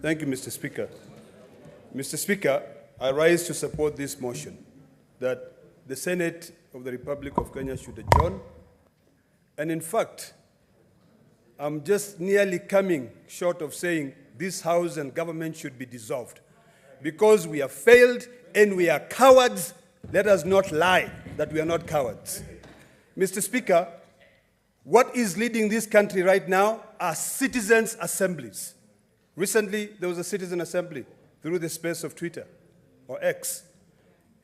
Thank you, Mr. Speaker. Mr. Speaker, I rise to support this motion that the Senate of the Republic of Kenya should adjourn. And in fact, I'm just nearly coming short of saying this House and government should be dissolved because we have failed and we are cowards. Let us not lie that we are not cowards. Mr. Speaker, what is leading this country right now are citizens' assemblies. Recently, there was a citizen assembly through the space of Twitter or X.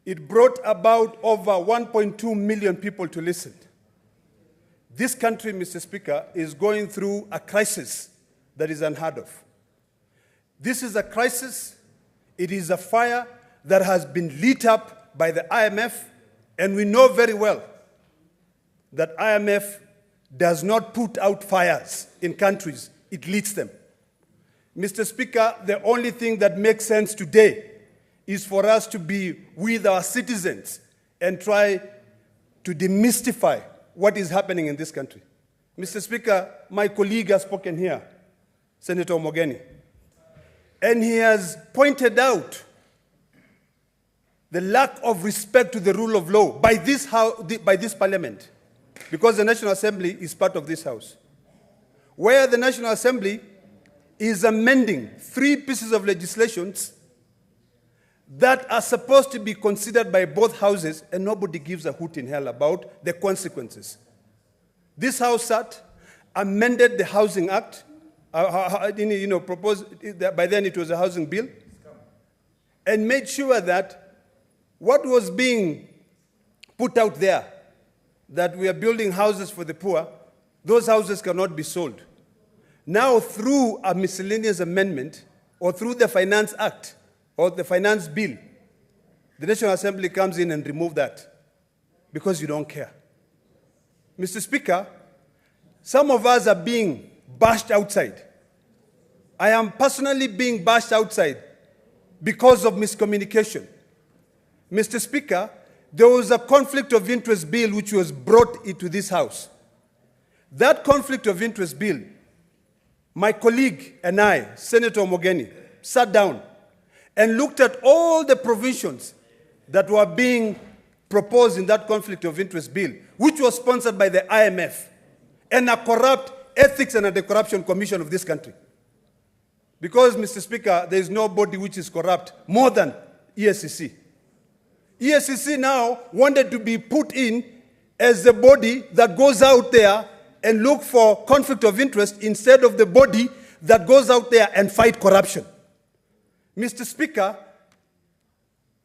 It brought about over 1.2 million people to listen. This country, Mr. Speaker, is going through a crisis that is unheard of. This is a crisis. It is a fire that has been lit up by the IMF, and we know very well that IMF does not put out fires in countries, it lights them. Mr. Speaker, the only thing that makes sense today is for us to be with our citizens and try to demystify what is happening in this country. Mr. Speaker, my colleague has spoken here, Senator Omogeni, and he has pointed out the lack of respect to the rule of law by this parliament, because the National Assembly is part of this House, where the National Assembly is amending 3 pieces of legislation that are supposed to be considered by both houses, and nobody gives a hoot in hell about the consequences. This House sat, amended the Housing Act, proposed, by then it was a housing bill, and made sure that what was being put out there, that we are building houses for the poor, those houses cannot be sold. Now, through a miscellaneous amendment, or through the Finance Act, or the Finance Bill, the National Assembly comes in and removes that because you don't care. Mr. Speaker, some of us are being bashed outside. I am personally being bashed outside because of miscommunication. Mr. Speaker, there was a conflict of interest bill which was brought into this House. That conflict of interest bill, my colleague and I, Senator Omogeni, sat down and looked at all the provisions that were being proposed in that conflict of interest bill, which was sponsored by the IMF and a corrupt Ethics and Anti-Corruption Commission of this country. Because, Mr. Speaker, there is no body which is corrupt more than ESCC. ESCC now wanted to be put in as the body that goes out there and look for conflict of interest instead of the body that goes out there and fight corruption. Mr. Speaker,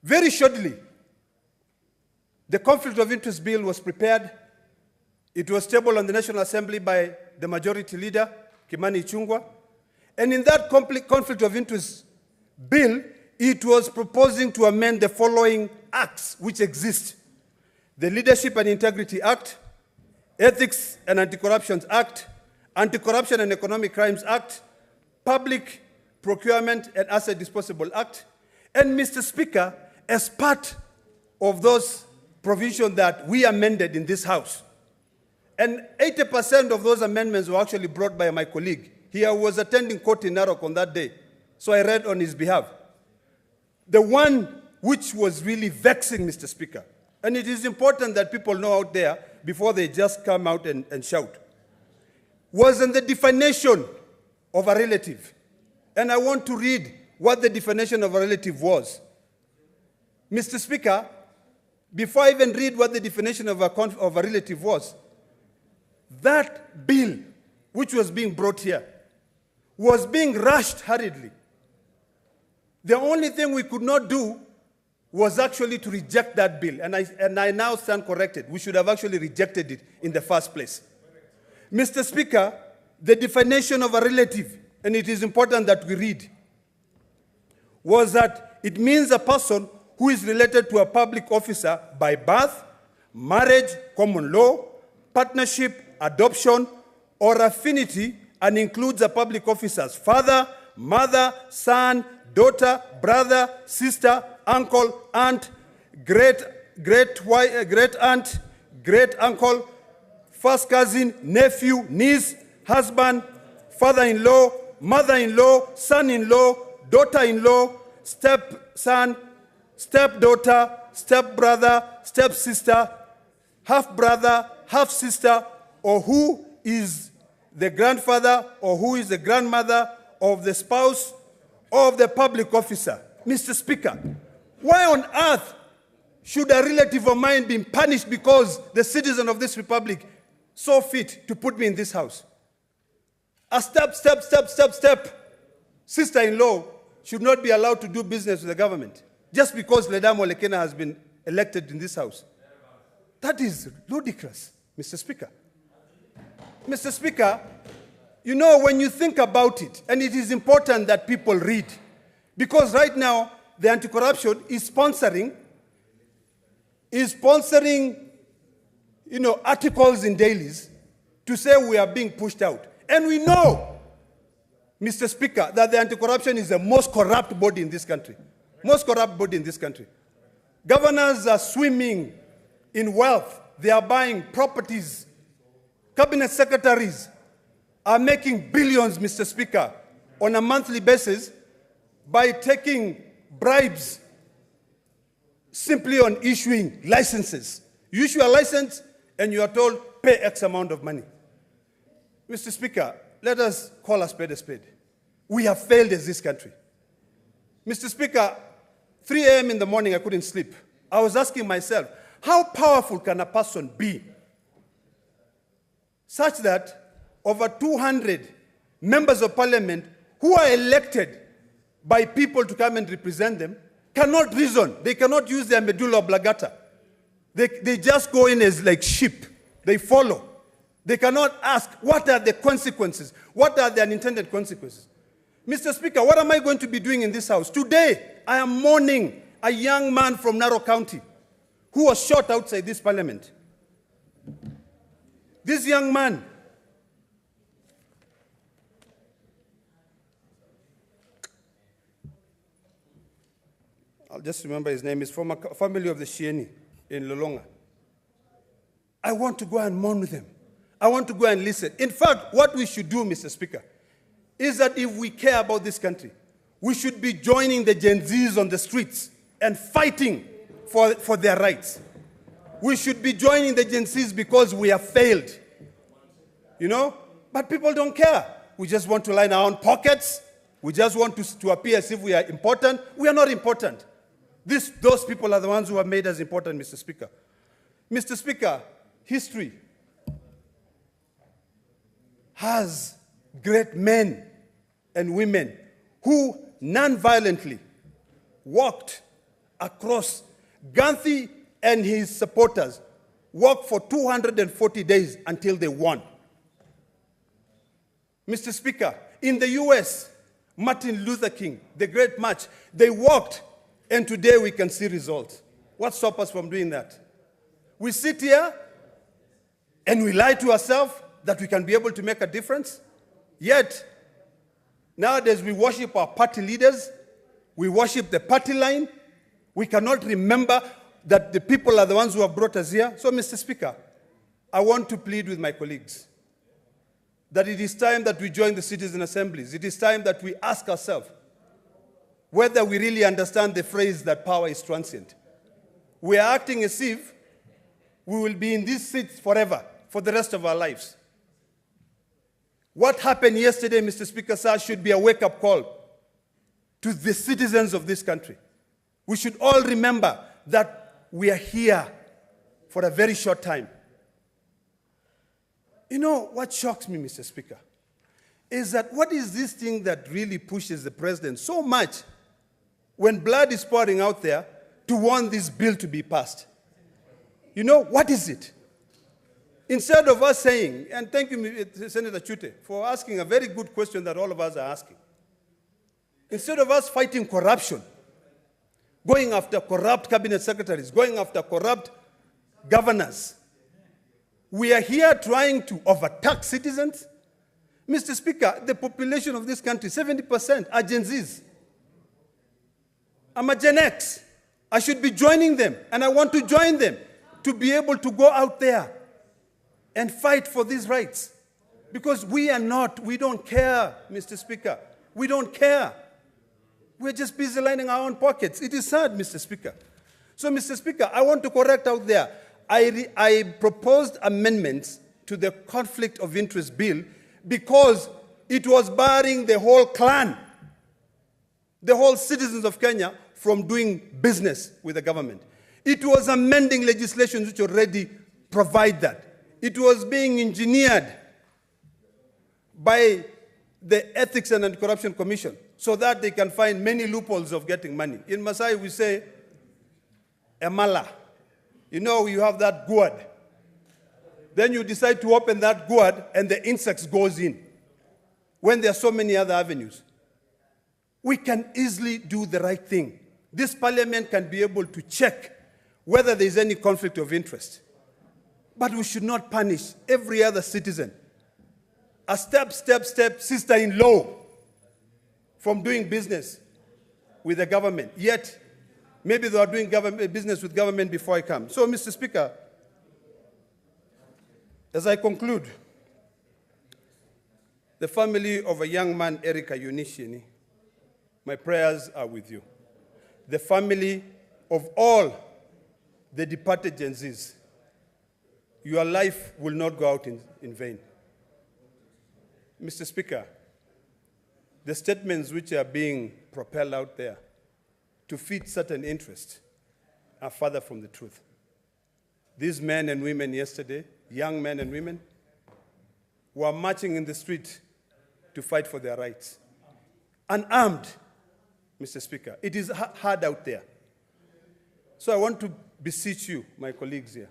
very shortly, the conflict of interest bill was prepared. It was tabled on the National Assembly by the majority leader, Kimani Ichung'wah. And in that conflict of interest bill, it was proposing to amend the following acts which exist: the Leadership and Integrity Act, Ethics and Anti-Corruption Act, Anti-Corruption and Economic Crimes Act, Public Procurement and Asset Disposal Act. And Mr. Speaker, as part of those provisions that we amended in this House, and 80% of those amendments were actually brought by my colleague. He was attending court in Narok on that day, so I read on his behalf. The one which was really vexing, Mr. Speaker, and it is important that people know out there before they just come out and shout, was in the definition of a relative. And I want to read what the definition of a relative was. Mr. Speaker, before I even read what the definition of a relative was, that bill, which was being brought here, was being rushed hurriedly. The only thing we could not do was actually to reject that bill. And I now stand corrected. We should have actually rejected it in the first place. Mr. Speaker, the definition of a relative, and it is important that we read, was that it means a person who is related to a public officer by birth, marriage, common law, partnership, adoption, or affinity, and includes a public officer's father, mother, son, daughter, brother, sister, uncle, aunt, great aunt, great uncle, first cousin, nephew, niece, husband, father-in-law, mother-in-law, son-in-law, daughter-in-law, stepson, stepdaughter, stepbrother, stepsister, half-brother, half-sister, or who is the grandfather or who is the grandmother of the spouse or of the public officer. Mr. Speaker, why on earth should a relative of mine be punished because the citizen of this republic saw fit to put me in this house? A step sister-in-law should not be allowed to do business with the government just because Ledama or Kina has been elected in this house. That is ludicrous, Mr. Speaker. Mr. Speaker, you know, when you think about it, and it is important that people read, because right now the anti-corruption is sponsoring articles in dailies to say we are being pushed out. And we know, Mr. Speaker, that the anti-corruption is the most corrupt body in this country. Most corrupt body in this country. Governors are swimming in wealth. They are buying properties. Cabinet secretaries are making billions, Mr. Speaker, on a monthly basis by taking bribes simply on issuing licenses. You issue a license and you are told, pay X amount of money. Mr. Speaker, let us call a spade a spade. We have failed as this country. Mr. Speaker, 3 a.m. in the morning, I couldn't sleep. I was asking myself, how powerful can a person be such that over 200 members of parliament who are elected by people to come and represent them cannot reason. They cannot use their medulla oblongata. They just go in as like sheep. They follow. They cannot ask, what are the consequences? What are the unintended consequences? Mr. Speaker, what am I going to be doing in this house? Today, I am mourning a young man from Narok County who was shot outside this parliament. This young man, I'll just remember his name, is from a family of the Shieni in Lolonga. I want to go and mourn with him. I want to go and listen. In fact, what we should do, Mr. Speaker, is that if we care about this country, we should be joining the Gen Zs on the streets and fighting for their rights. We should be joining the Gen Zs because we have failed. You know? But people don't care. We just want to line our own pockets. We just want to appear as if we are important. We are not important. Those people are the ones who have made us important, Mr. Speaker. Mr. Speaker, history has great men and women who non-violently walked across. Gandhi and his supporters walked for 240 days until they won. Mr. Speaker, in the US, Martin Luther King, the great march, they walked, and today we can see results. What stops us from doing that? We sit here and we lie to ourselves that we can be able to make a difference. Yet, nowadays we worship our party leaders, we worship the party line, we cannot remember that the people are the ones who have brought us here. So, Mr. Speaker, I want to plead with my colleagues that it is time that we join the citizen assemblies. It is time that we ask ourselves whether we really understand the phrase that power is transient. We are acting as if we will be in these seats forever, for the rest of our lives. What happened yesterday, Mr. Speaker, sir, should be a wake-up call to the citizens of this country. We should all remember that we are here for a very short time. You know, what shocks me, Mr. Speaker, is that what is this thing that really pushes the president so much when blood is pouring out there to want this bill to be passed? You know, what is it? Instead of us saying, and thank you, Senator Chute, for asking a very good question that all of us are asking. Instead of us fighting corruption, going after corrupt cabinet secretaries, going after corrupt governors, we are here trying to overtax citizens. Mr. Speaker, the population of this country, 70% are Gen Zs. I'm a Gen X. I should be joining them, and I want to join them to be able to go out there and fight for these rights. Because we don't care, Mr. Speaker. We don't care. We're just busy lining our own pockets. It is sad, Mr. Speaker. So, Mr. Speaker, I want to correct out there. I proposed amendments to the Conflict of Interest Bill because it was barring the whole clan, the whole citizens of Kenya, from doing business with the government. It was amending legislation which already provide that. It was being engineered by the Ethics and Anti-Corruption Commission so that they can find many loopholes of getting money. In Masai, we say, emala. You know, you have that gourd. Then you decide to open that gourd and the insects goes in when there are so many other avenues. We can easily do the right thing. This parliament can be able to check whether there is any conflict of interest. But we should not punish every other citizen. A step sister-in-law from doing business with the government. Yet, maybe they are doing business with government before I come. So, Mr. Speaker, as I conclude, the family of a young man, Eric Ayunishini, my prayers are with you. The family of all the departed Gen Zs, your life will not go out in vain. Mr. Speaker, the statements which are being propelled out there to feed certain interests are further from the truth. These men and women yesterday, young men and women, were marching in the street to fight for their rights. Unarmed, Mr. Speaker. It is hard out there. So I want to beseech you, my colleagues here.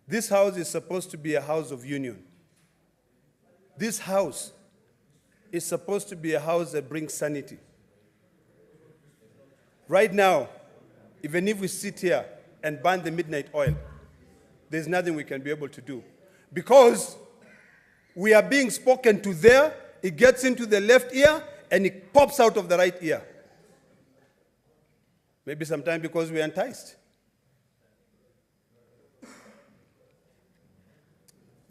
This house is supposed to be a house of union. This house is supposed to be a house that brings sanity. Right now, even if we sit here and burn the midnight oil, there's nothing we can be able to do. Because we are being spoken to there, it gets into the left ear, and it pops out of the right ear. Maybe sometimes because we are enticed.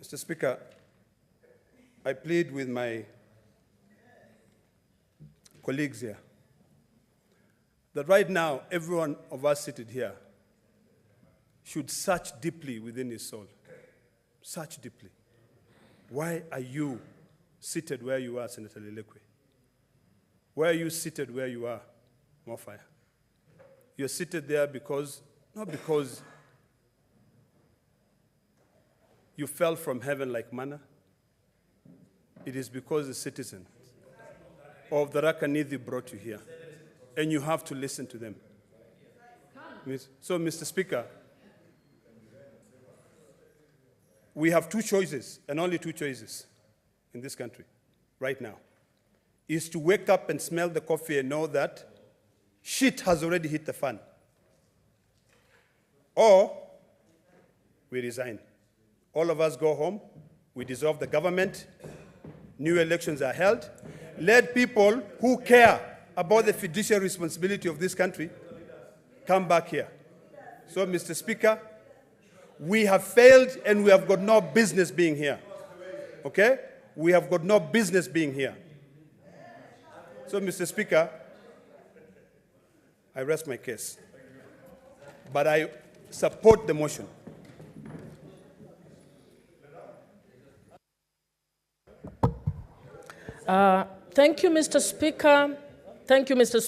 Mr. Speaker, I plead with my colleagues here that right now, every one of us seated here should search deeply within his soul. Search deeply. Why are you seated where you are, Senator Lilekwe? Why are you seated where you are, Mofaya? You're seated there because, not because you fell from heaven like manna. It is because the citizens of the Rakanidhi brought you here. And you have to listen to them. So, Mr. Speaker, we have two choices, and only two choices in this country right now, is to wake up and smell the coffee and know that shit has already hit the fan. Or we resign. All of us go home, we dissolve the government, new elections are held. Let people who care about the fiduciary responsibility of this country come back here. So, Mr. Speaker, we have failed and we have got no business being here. Okay? We have got no business being here. So, Mr. Speaker, I rest my case. But I support the motion. Thank you, Mr. Speaker. Thank you, Mr. Speaker.